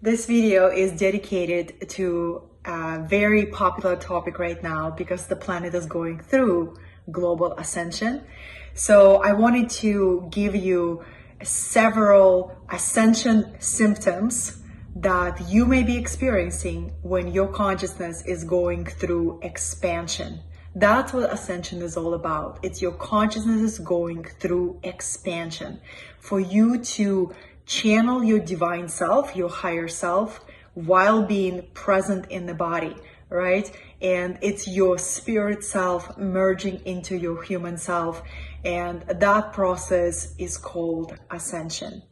This video is dedicated to a very popular topic right now because the planet is going through global ascension. So I wanted to give you several ascension symptoms that you may be experiencing when your consciousness is going through expansion. That's what ascension is all about. It's your consciousness is going through expansion for you to channel your divine self, your higher self, while being present in the body, right? And it's your spirit self merging into your human self. And that process is called ascension.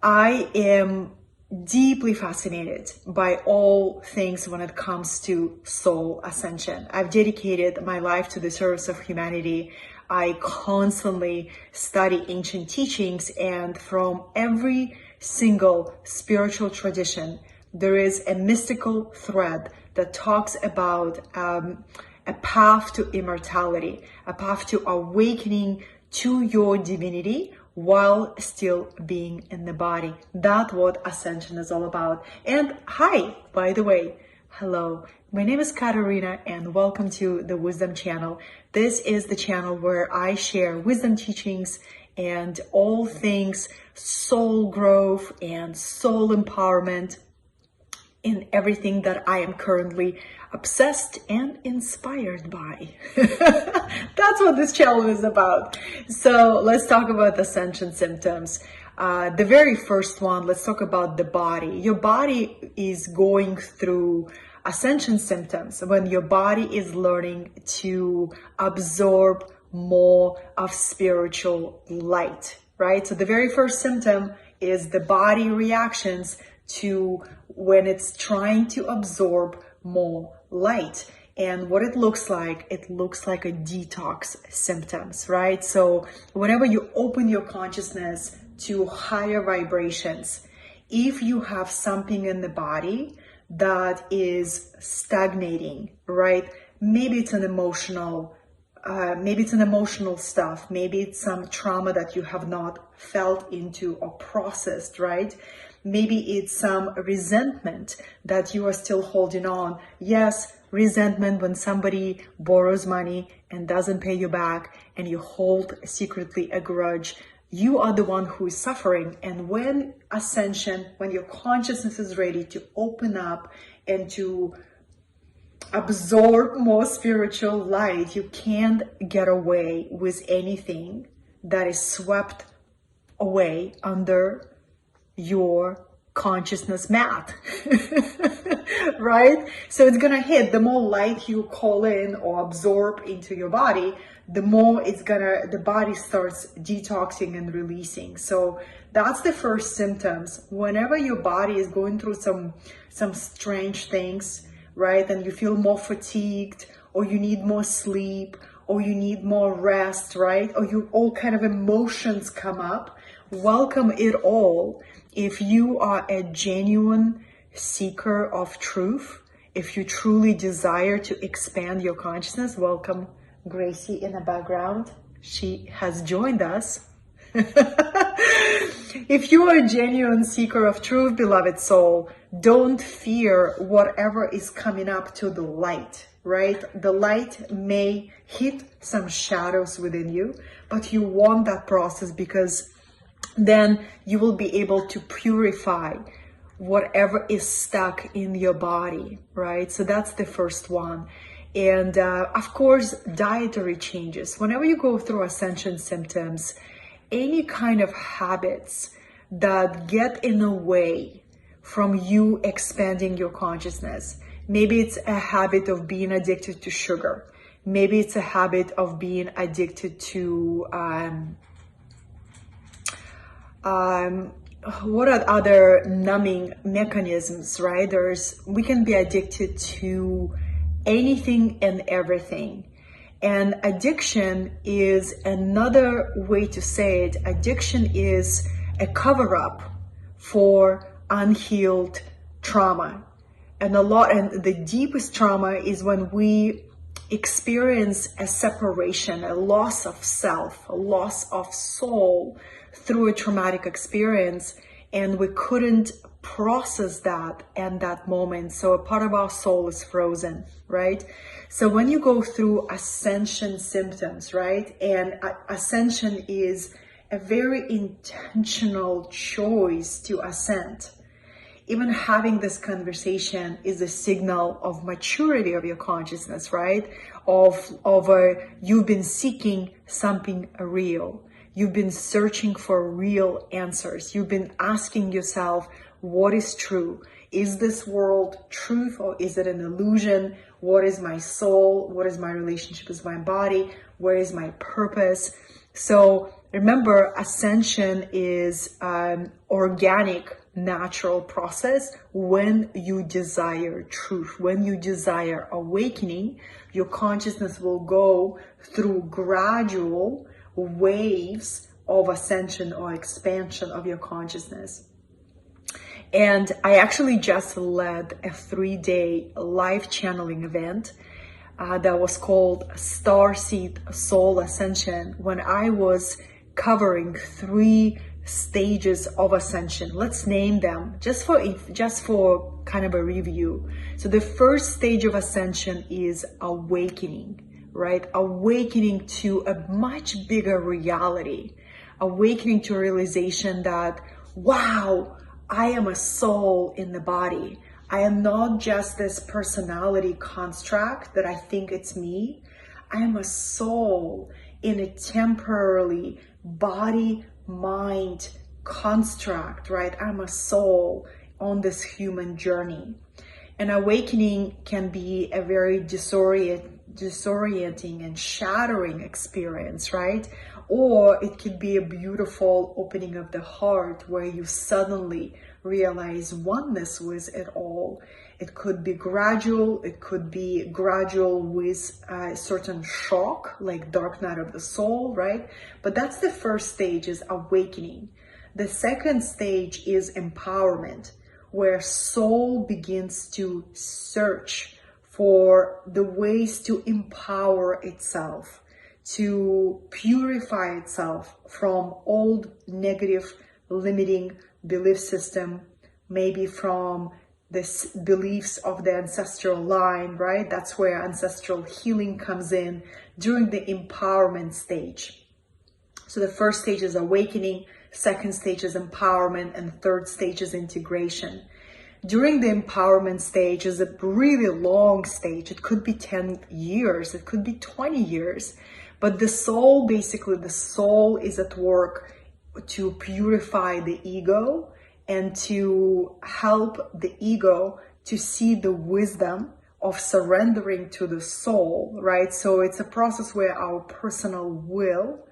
I am deeply fascinated by all things when it comes to soul ascension. I've dedicated my life to the service of humanity. I constantly study ancient teachings, and from every single spiritual tradition, there is a mystical thread that talks about a path to immortality, a path to awakening to your divinity while still being in the body. That's what ascension is all about. And hi, by the way, hello. My name is Katerina and welcome to the Wisdom Channel. This is the channel where I share wisdom teachings and all things soul growth and soul empowerment in everything that I am currently obsessed and inspired by. That's what this channel is about. So let's talk about Ascension Symptoms. The very first one, let's talk about the body. Your body is going through Ascension Symptoms when your body is learning to absorb more of spiritual light, right? So the very first symptom is the body reactions to when it's trying to absorb more light. And what it looks like a detox symptoms, right? So whenever you open your consciousness to higher vibrations, if you have something in the body that is stagnating, right? Maybe it's an emotional stuff. Maybe it's some trauma that you have not felt into or processed, right? Maybe it's some resentment that you are still holding on. Yes, resentment when somebody borrows money and doesn't pay you back and you hold secretly a grudge. You are the one who is suffering. And when ascension, when your consciousness is ready to open up and to absorb more spiritual light, you can't get away with anything that is swept away under your consciousness mat. Right? So it's gonna hit. The more light you call in or absorb into your body, the more the body starts detoxing and releasing. So that's the first symptoms. Whenever your body is going through some strange things, right? And you feel more fatigued, or you need more sleep, or you need more rest, right? Or all kind of emotions come up. Welcome it all. If you are a genuine seeker of truth, if you truly desire to expand your consciousness, welcome Gracie in the background. She has joined us. If you are a genuine seeker of truth, beloved soul, don't fear whatever is coming up to the light, right? The light may hit some shadows within you, but you want that process because then you will be able to purify whatever is stuck in your body, right? So that's the first one. And of course, dietary changes. Whenever you go through ascension symptoms, any kind of habits that get in the way from you expanding your consciousness. Maybe it's a habit of being addicted to sugar. Maybe it's a habit of being addicted to what are other numbing mechanisms, right? We can be addicted to anything and everything. And addiction is another way to say it. Addiction is a cover-up for unhealed trauma. And the deepest trauma is when we experience a separation, a loss of self, a loss of soul through a traumatic experience, and we couldn't process that and that moment. So a part of our soul is frozen, right? So when you go through ascension symptoms, right? And ascension is a very intentional choice to ascend. Even having this conversation is a signal of maturity of your consciousness, right? You've been seeking something real. You've been searching for real answers. You've been asking yourself, what is true? Is this world truth or is it an illusion? What is my soul? What is my relationship with my body? Where is my purpose? So remember, ascension is an organic, natural process when you desire truth. When you desire awakening, your consciousness will go through gradual waves of ascension or expansion of your consciousness. And I actually just led a 3-day live channeling event that was called Starseed Soul Ascension, when I was covering 3 stages of ascension. Let's name them just for kind of a review. So the first stage of ascension is awakening, right? Awakening to a much bigger reality, awakening to a realization that, wow, I am a soul in the body. I am not just this personality construct that I think it's me. I am a soul in a temporarily body-mind construct, right? I'm a soul on this human journey. And awakening can be a very disorienting and shattering experience, right? Or it could be a beautiful opening of the heart where you suddenly realize oneness with it all. It could be gradual. It could be gradual with a certain shock, like dark night of the soul, right? But that's the first stage, is awakening. The second stage is empowerment, where soul begins to search for the ways to empower itself, to purify itself from old negative limiting belief system, maybe from this beliefs of the ancestral line, right? That's where ancestral healing comes in during the empowerment stage. So the first stage is awakening, second stage is empowerment, and third stage is integration. During the empowerment stage is a really long stage. It could be 10 years, it could be 20 years. But the soul is at work to purify the ego and to help the ego to see the wisdom of surrendering to the soul, right? So it's a process where our personal will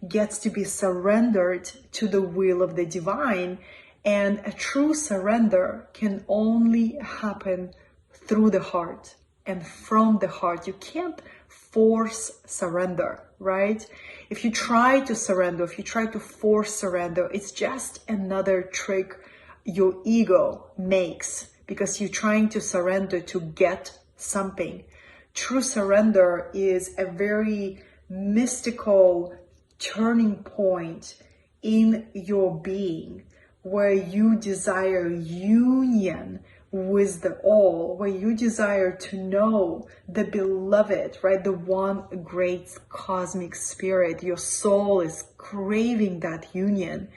gets to be surrendered to the will of the divine. And a true surrender can only happen through the heart and from the heart. You can't force surrender, right? If you try to surrender, if you try to force surrender, it's just another trick your ego makes, because you're trying to surrender to get something. True surrender is a very mystical turning point in your being, where you desire union with the all, where you desire to know the beloved, right? The one great cosmic spirit. Your soul is craving that union,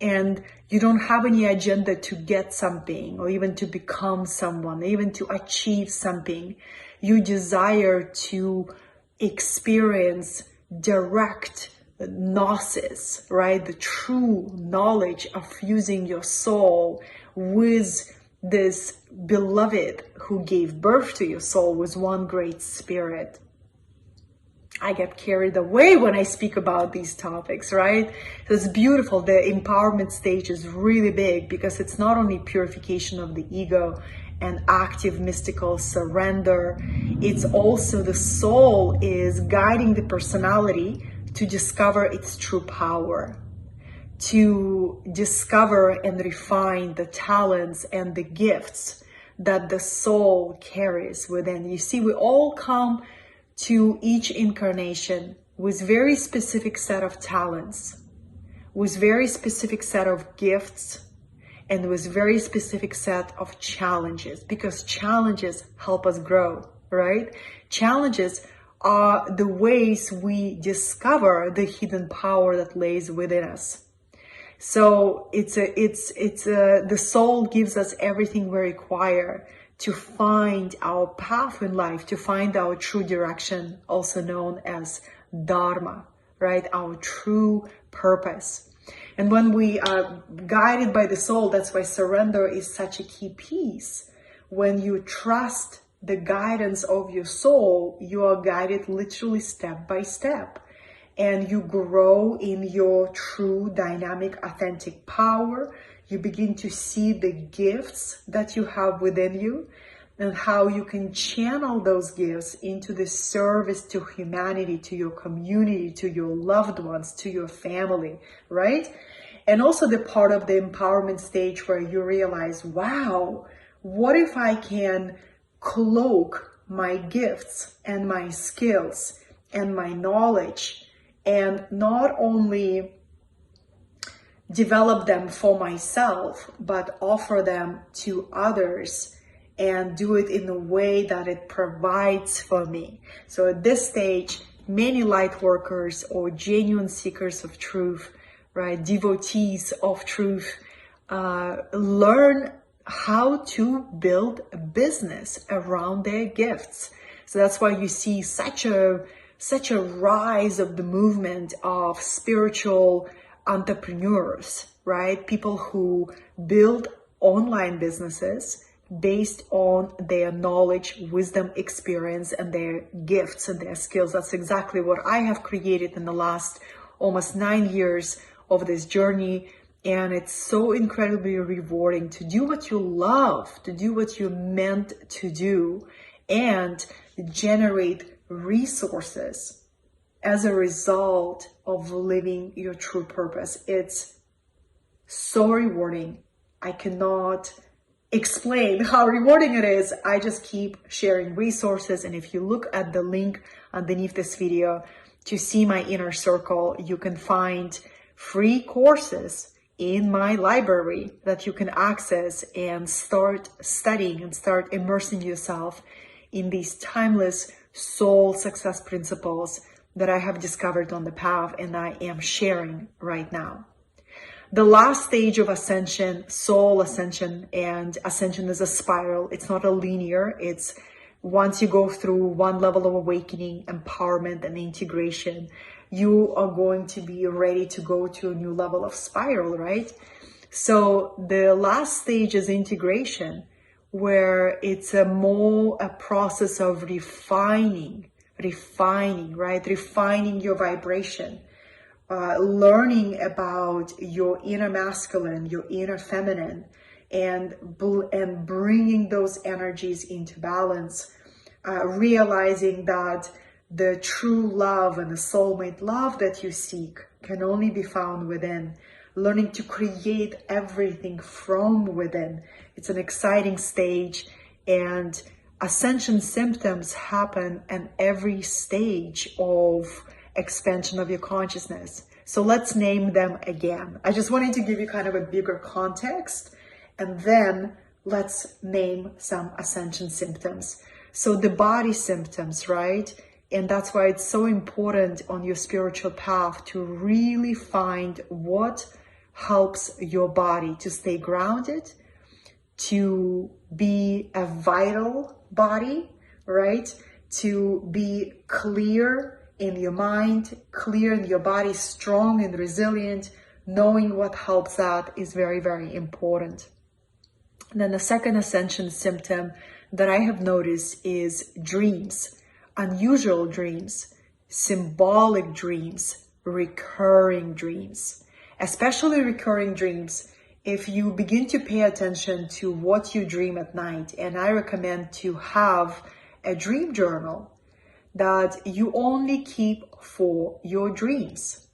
and you don't have any agenda to get something or even to become someone, even to achieve something. You desire to experience direct gnosis, right? The true knowledge of fusing your soul with this beloved who gave birth to your soul, with one great spirit. I get carried away when I speak about these topics, right? So it's beautiful. The empowerment stage is really big, because it's not only purification of the ego and active mystical surrender, it's also the soul is guiding the personality to discover its true power, to discover and refine the talents and the gifts that the soul carries within. You see, we all come to each incarnation with very specific set of talents, with very specific set of gifts and with very specific set of challenges, because challenges help us grow, right? Challenges are the ways we discover the hidden power that lays within us. So the soul gives us everything we require to find our path in life, to find our true direction, also known as Dharma, right? Our true purpose. And when we are guided by the soul, that's why surrender is such a key piece. When you trust the guidance of your soul, you are guided literally step by step. And you grow in your true, dynamic, authentic power. You begin to see the gifts that you have within you and how you can channel those gifts into the service to humanity, to your community, to your loved ones, to your family, right? And also the part of the empowerment stage where you realize, wow, what if I can cloak my gifts and my skills and my knowledge and not only develop them for myself, but offer them to others and do it in a way that it provides for me. So at this stage, many light workers or genuine seekers of truth, right, devotees of truth, learn how to build a business around their gifts. So that's why you see such a rise of the movement of spiritual entrepreneurs, right? People who build online businesses based on their knowledge, wisdom, experience, and their gifts and their skills. That's exactly what I have created in the last almost 9 years of this journey. And it's so incredibly rewarding to do what you love, to do what you're meant to do, and generate resources as a result of living your true purpose. It's so rewarding. I cannot explain how rewarding it is. I just keep sharing resources. And if you look at the link underneath this video to see my inner circle, you can find free courses in my library that you can access and start studying and start immersing yourself in these timeless soul success principles that I have discovered on the path and I am sharing right now. The last stage of ascension, soul ascension, and ascension is a spiral. It's not a linear. It's once you go through one level of awakening, empowerment, and integration, you are going to be ready to go to a new level of spiral, right? So the last stage is integration, where it's a process of refining, right? Refining your vibration, learning about your inner masculine, your inner feminine, and bringing those energies into balance, realizing that the true love and the soulmate love that you seek can only be found within, learning to create everything from within. It's an exciting stage, and ascension symptoms happen at every stage of expansion of your consciousness. So let's name them again. I just wanted to give you kind of a bigger context, and then let's name some ascension symptoms. So the body symptoms, right? And that's why it's so important on your spiritual path to really find what helps your body to stay grounded, to be a vital body, right? To be clear in your mind, clear in your body, strong and resilient. Knowing what helps that is very, very important. And then the second ascension symptom that I have noticed is dreams, unusual dreams, symbolic dreams, recurring dreams, especially recurring dreams. If you begin to pay attention to what you dream at night, and I recommend to have a dream journal that you only keep for your dreams.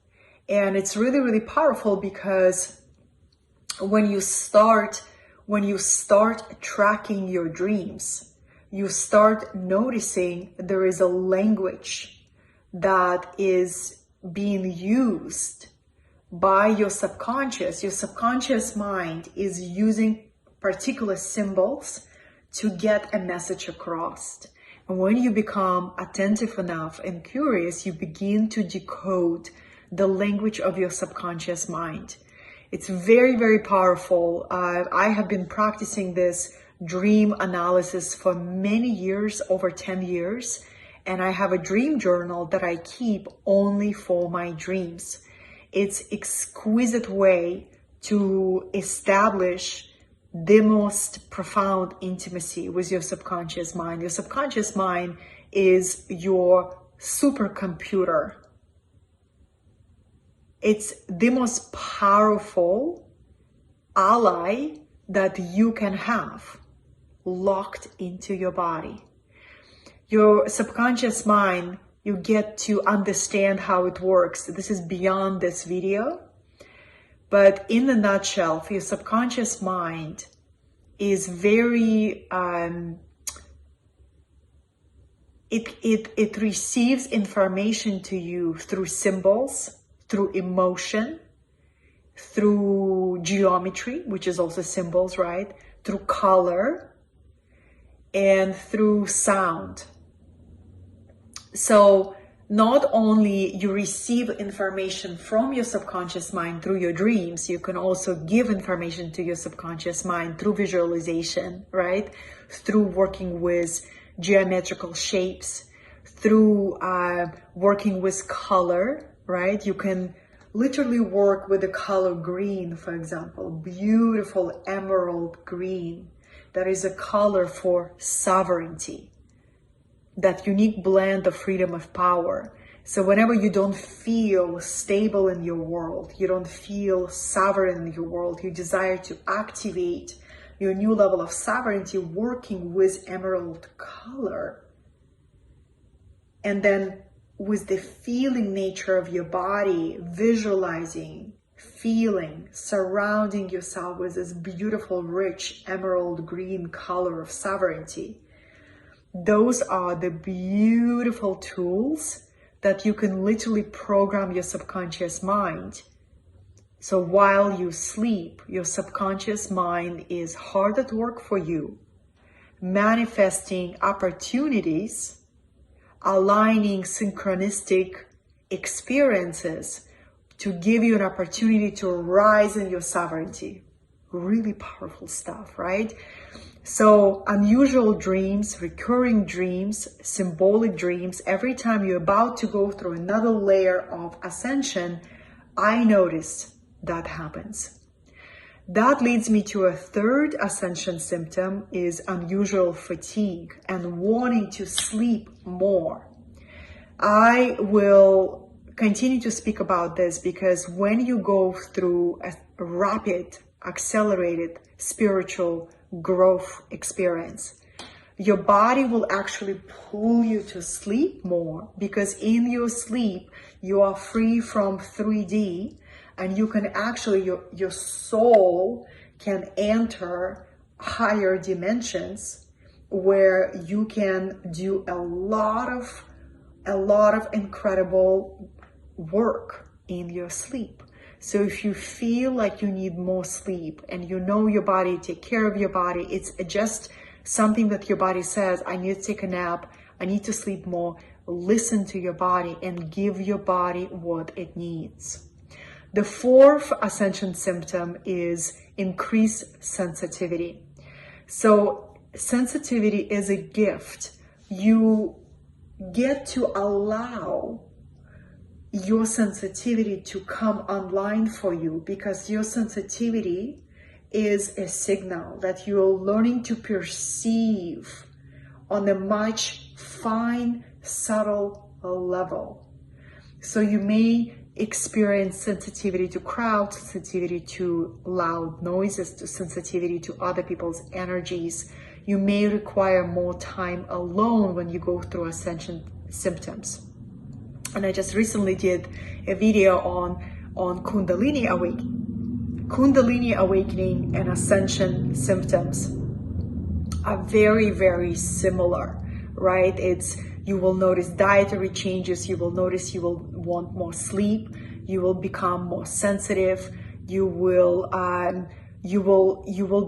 And it's really, really powerful, because when you start tracking your dreams, you start noticing there is a language that is being used by your subconscious mind is using particular symbols to get a message across. And when you become attentive enough and curious, you begin to decode the language of your subconscious mind. It's very, very powerful. I have been practicing this dream analysis for many years, over 10 years. And I have a dream journal that I keep only for my dreams. It's exquisite way to establish the most profound intimacy with your subconscious mind. Your subconscious mind is your supercomputer. It's the most powerful ally that you can have locked into your body. Your subconscious mind, you get to understand how it works. This is beyond this video. But in a nutshell, your subconscious mind is very, it receives information to you through symbols, through emotion, through geometry, which is also symbols, right? Through color, and through sound. So not only you receive information from your subconscious mind through your dreams, you can also give information to your subconscious mind through visualization, right? Through working with geometrical shapes, through working with color, right? You can literally work with the color green, for example, beautiful emerald green. That is a color for sovereignty. That unique blend of freedom of power. So whenever you don't feel stable in your world, you don't feel sovereign in your world, you desire to activate your new level of sovereignty working with emerald color. And then with the feeling nature of your body, visualizing, feeling, surrounding yourself with this beautiful, rich emerald green color of sovereignty. Those are the beautiful tools that you can literally program your subconscious mind. So while you sleep, your subconscious mind is hard at work for you, manifesting opportunities, aligning synchronistic experiences to give you an opportunity to rise in your sovereignty. Really powerful stuff, right? So unusual dreams, recurring dreams, symbolic dreams, every time you're about to go through another layer of ascension, I notice that happens. That leads me to a third ascension symptom is unusual fatigue and wanting to sleep more. I will continue to speak about this because when you go through a rapid, accelerated spiritual growth experience, your body will actually pull you to sleep more because in your sleep, you are free from 3D and you can actually, your soul can enter higher dimensions where you can do a lot of incredible work in your sleep. So if you feel like you need more sleep and you know your body, take care of your body, it's just something that your body says, I need to take a nap, I need to sleep more, listen to your body and give your body what it needs. The fourth ascension symptom is increased sensitivity. So sensitivity is a gift. You get to allow your sensitivity to come online for you because your sensitivity is a signal that you're learning to perceive on a much fine, subtle level. So you may experience sensitivity to crowds, sensitivity to loud noises, to sensitivity to other people's energies. You may require more time alone when you go through ascension symptoms. And I just recently did a video on Kundalini awakening. Kundalini awakening and ascension symptoms are very, very similar, right? It's You will notice dietary changes. You will notice you will want more sleep. You will become more sensitive. You will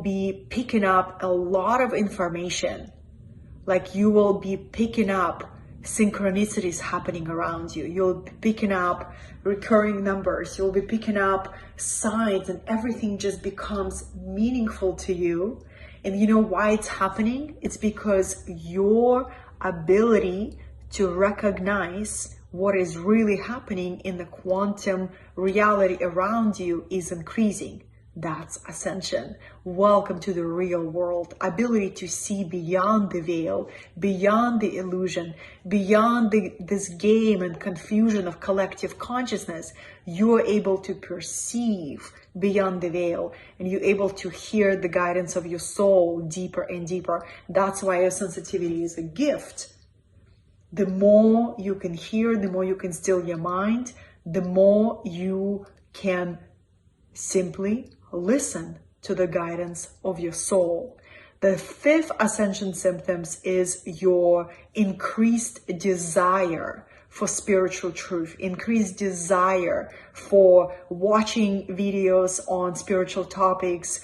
be picking up a lot of information. Like you will be picking up synchronicities happening around you. You'll be picking up recurring numbers. You'll be picking up signs, and everything just becomes meaningful to you. And you know why it's happening? It's because your ability to recognize what is really happening in the quantum reality around you is increasing. That's ascension. Welcome to the real world. Ability to see beyond the veil, beyond the illusion, beyond this game and confusion of collective consciousness. You are able to perceive beyond the veil, and you're able to hear the guidance of your soul deeper and deeper. That's why your sensitivity is a gift. The more you can hear, the more you can still your mind, the more you can simply listen to the guidance of your soul. The fifth ascension symptoms is your increased desire for spiritual truth, increased desire for watching videos on spiritual topics.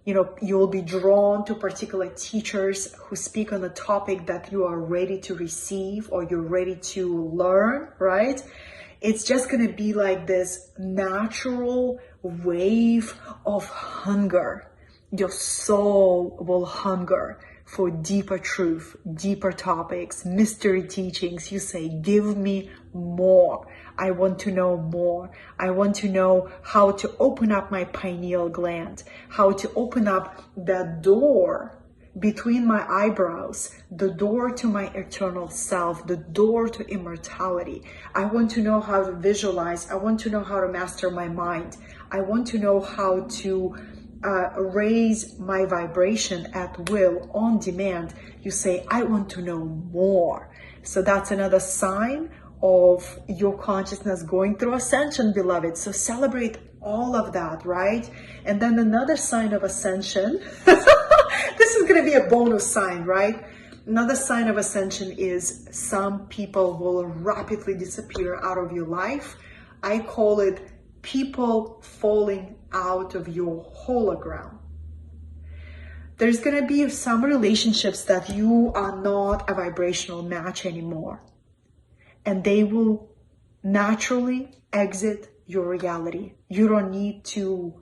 You'll be drawn to particular teachers who speak on a topic that you are ready to receive or you're ready to learn, right? It's just going to be like this natural wave of hunger. Your soul will hunger for deeper truth, deeper topics, mystery teachings. You say, give me more. I want to know more. I want to know how to open up my pineal gland, how to open up the door between my eyebrows, the door to my eternal self, the door to immortality. I want to know how to visualize. I want to know how to master my mind. I want to know how to raise my vibration at will, on demand. You say, I want to know more. So that's another sign of your consciousness going through ascension, beloved. So celebrate all of that, right? And then another sign of ascension, this is going to be a bonus sign, right? Another sign of ascension is some people will rapidly disappear out of your life. I call it people falling out of your hologram. There's going to be some relationships that you are not a vibrational match anymore, and they will naturally exit your reality. You don't need to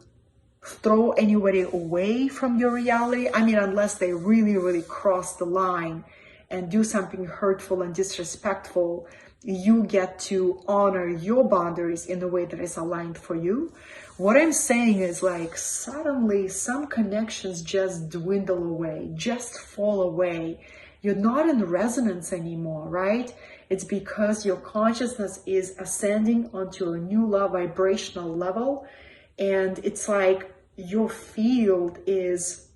throw anybody away from your reality. I mean, unless they really, really cross the line and do something hurtful and disrespectful, you get to honor your boundaries in a way that is aligned for you. What I'm saying is, like, suddenly some connections just dwindle away, just fall away. You're not in resonance anymore, right? It's because your consciousness is ascending onto a new love vibrational level, and it's like your field is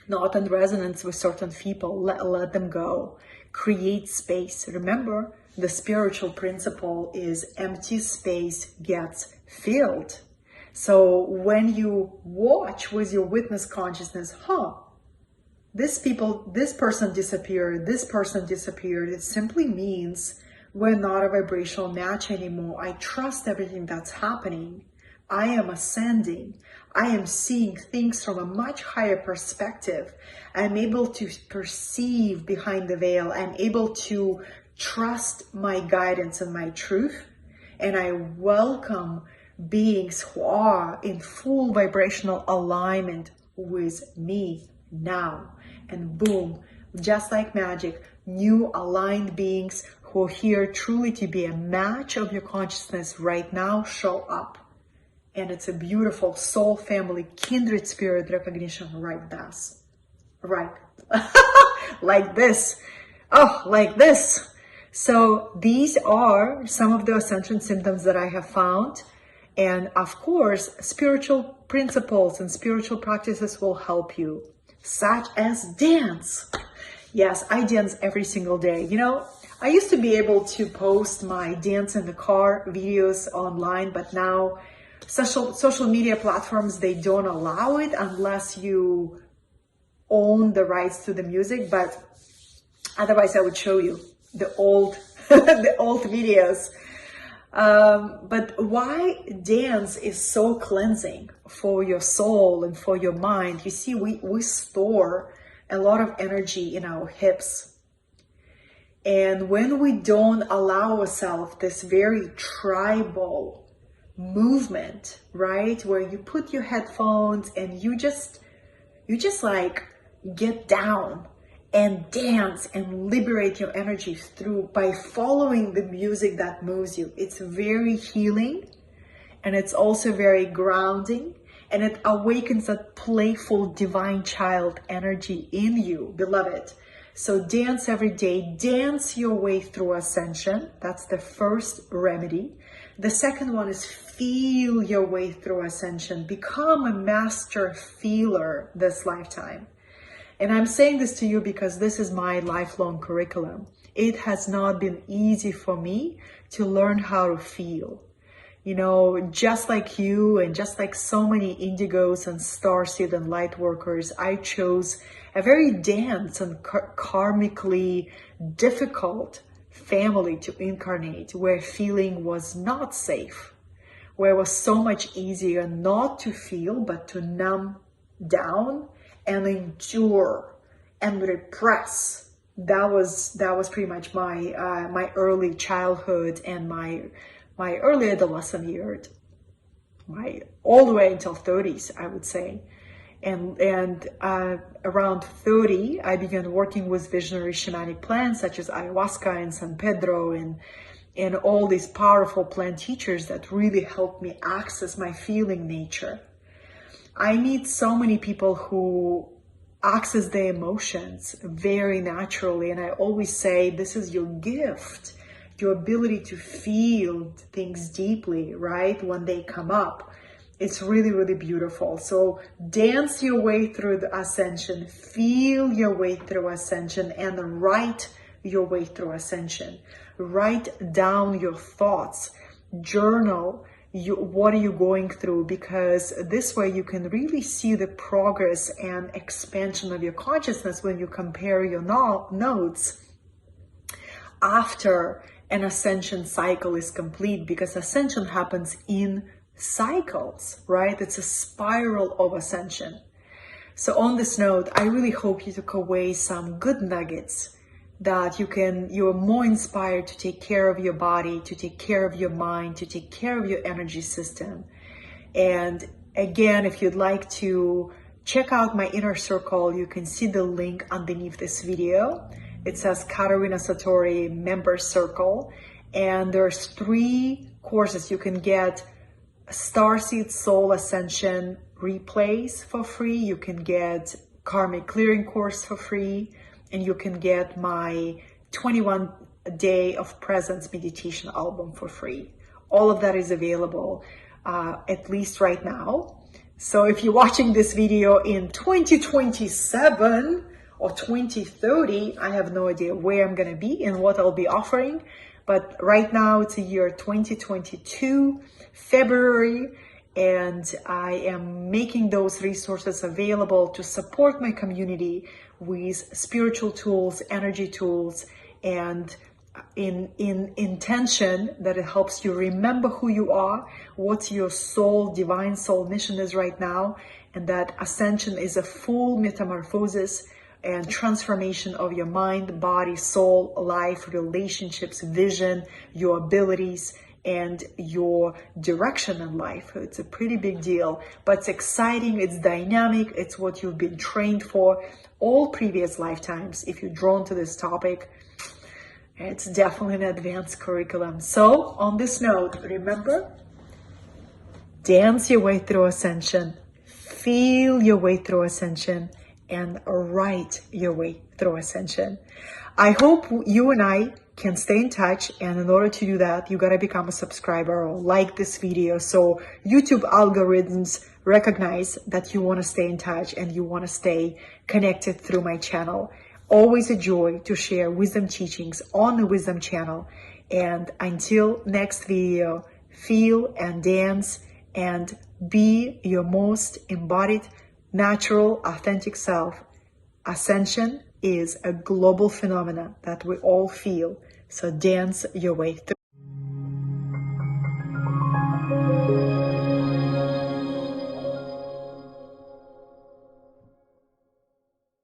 not in resonance with certain people. Let them go. Create space. Remember, the spiritual principle is empty space gets filled. So when you watch with your witness consciousness, this person disappeared, it simply means we're not a vibrational match anymore. I trust everything that's happening. I am ascending. I am seeing things from a much higher perspective. I'm able to perceive behind the veil. I'm able to trust my guidance and my truth. And I welcome beings who are in full vibrational alignment with me now. And boom, just like magic, new aligned beings who are here truly to be a match of your consciousness right now show up. And it's a beautiful soul family, kindred spirit recognition right thus. Right. Like this. Oh, like this. So these are some of the ascension symptoms that I have found. And of course, spiritual principles and spiritual practices will help you, such as dance. Yes, I dance every single day. You know, I used to be able to post my dance in the car videos online, but now social media platforms, they don't allow it unless you own the rights to the music. But otherwise, I would show you. the old the old videos. But why dance is so cleansing for your soul and for your mind. You see, we store a lot of energy in our hips. And when we don't allow ourselves this very tribal movement, right? Where you put your headphones and you just like get down and dance and liberate your energy through by following the music that moves you. It's very healing, and it's also very grounding, and it awakens that playful divine child energy in you, beloved. So dance every day, dance your way through ascension. That's the first remedy. The second one is feel your way through ascension. Become a master feeler this lifetime. And I'm saying this to you because this is my lifelong curriculum. It has not been easy for me to learn how to feel. You know, just like you and just like so many indigos and starseed and light workers, I chose a very dense and karmically difficult family to incarnate, where feeling was not safe, where it was so much easier not to feel, but to numb down and endure and repress. That was pretty much my my early childhood and my early adolescent years, all the way until 30s, I would say. And around 30, I began working with visionary shamanic plants such as ayahuasca and San Pedro and all these powerful plant teachers that really helped me access my feeling nature. I meet so many people who access their emotions very naturally, and I always say this is your gift, your ability to feel things deeply, right, when they come up. It's really, really beautiful. So dance your way through the ascension, feel your way through ascension, and write your way through ascension. Write down your thoughts, journal what are you going through, because this way you can really see the progress and expansion of your consciousness when you compare your notes after an ascension cycle is complete, because ascension happens in cycles, right? It's a spiral of ascension. So on this note, I really hope you took away some good nuggets that you're more inspired to take care of your body, to take care of your mind, to take care of your energy system. And again, if you'd like to check out my inner circle, you can see the link underneath this video. It says Katerina Satori Member Circle, and there's 3 courses. You can get Starseed Soul Ascension replays for free, you can get Karmic Clearing course for free, and you can get my 21 Day of Presence meditation album for free. All of that is available, at least right now. So if you're watching this video in 2027 or 2030, I have no idea where I'm gonna be and what I'll be offering. But right now it's the year 2022, February, and I am making those resources available to support my community with spiritual tools, energy tools, and in intention that it helps you remember who you are, what your soul, divine soul mission is right now, and that ascension is a full metamorphosis and transformation of your mind, body, soul, life, relationships, vision, your abilities, and your direction in life. It's a pretty big deal, but it's exciting, it's dynamic, it's what you've been trained for all previous lifetimes. If you're drawn to this topic, it's definitely an advanced curriculum. So on this note, remember, dance your way through ascension, feel your way through ascension, and write your way through ascension. I hope you and I can stay in touch, and in order to do that, you gotta become a subscriber or like this video so YouTube algorithms recognize that you want to stay in touch and you want to stay connected through my channel. Always a joy to share wisdom teachings on the Wisdom channel. And until next video, feel and dance and be your most embodied, natural, authentic self. Ascension is a global phenomenon that we all feel. So dance your way through.